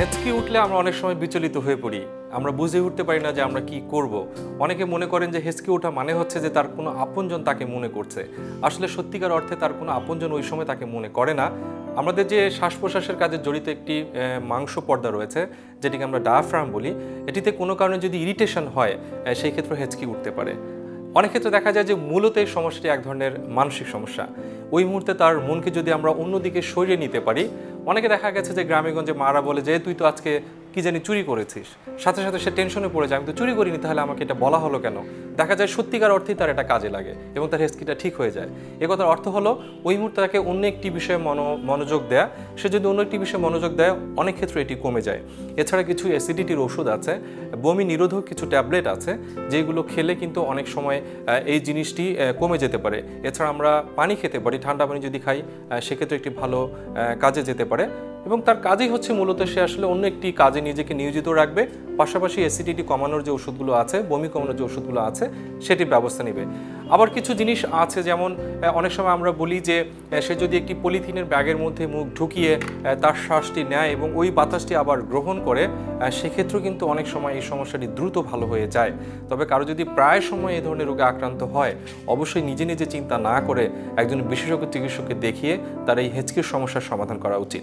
হেঁচকি উঠলে আমরা অনেক সময় বিচলিত হয়ে পড়ি। আমরা বুঝে উঠতে পারি না যে আমরা কি করব। অনেকে মনে করেন যে হেঁচকি ওঠা মানে হচ্ছে যে তার কোনো আপনজন তাকে মনে করছে। আসলে সত্যিকার অর্থে তার কোনো আপনজন ওই সময় তাকে মনে করে না। আমাদের যে শ্বাস-প্রশ্বাসের কাজে জড়িত একটি মাংস পর্দা রয়েছে, যেটিকে আমরা ডায়াফ্রাম বলি, এটিতে কোনো কারণে যদি ইরিটেশন হয়, সেই ক্ষেত্রে হেঁচকি উঠতে পারে। অনেক ক্ষেত্রে দেখা যায় যে মূলত এই সমস্যাটি এক ধরনের মানসিক সমস্যা। ওই মুহূর্তে তার মনকে যদি আমরা অন্যদিকে সরিয়ে নিতে পারি, অনেকে দেখা গেছে যে গ্রামেগঞ্জে মারা বলে যে তুই তো আজকে কি জানি চুরি করেছিস, সাথে সাথে সে টেনশনে পড়ে যায়, আমি তো চুরি করিনি, তাহলে আমাকে এটা বলা হলো কেন। দেখা যায় সত্যিকার অর্থেই তার এটা কাজে লাগে এবং তার হেঁচকিটা ঠিক হয়ে যায়। এ কথার অর্থ হলো ওই মুহূর্তে তাকে অন্য একটি বিষয়ে মনোযোগ দেয়া। সে যদি অন্য একটি বিষয়ে মনোযোগ দেয়, অনেক ক্ষেত্রে এটি কমে যায়। এছাড়া কিছু অ্যাসিডিটির ওষুধ আছে, বমি নিরোধক কিছু ট্যাবলেট আছে, যেগুলো খেলে কিন্তু অনেক সময় এই জিনিসটি কমে যেতে পারে। এছাড়া আমরা পানি খেতে পারি, ঠান্ডা পানি যদি খাই সেক্ষেত্রে একটি ভালো কাজে যেতে পারে এবং তার কাজই হচ্ছে মূলত সে আসলে অন্য একটি কাজে নিজেকে নিয়োজিত রাখবে, পাশাপাশি অ্যাসিডিটি কমানোর যে ওষুধগুলো আছে, বমি কমানোর যে ওষুধগুলো আছে সেটির ব্যবস্থা নেবে। আবার কিছু জিনিস আছে, যেমন অনেক সময় আমরা বলি যে সে যদি একটি পলিথিনের ব্যাগের মধ্যে মুখ ঢুকিয়ে তার শ্বাসটি নেয় এবং ওই বাতাসটি আবার গ্রহণ করে, সেক্ষেত্রেও কিন্তু অনেক সময় এই সমস্যাটি দ্রুত ভালো হয়ে যায়। তবে কারো যদি প্রায় সময় এই ধরনের রোগে আক্রান্ত হয়, অবশ্যই নিজে নিজে চিন্তা না করে একজন বিশেষজ্ঞ চিকিৎসককে দেখিয়ে তার এই হেঁচকির সমস্যার সমাধান করা উচিত।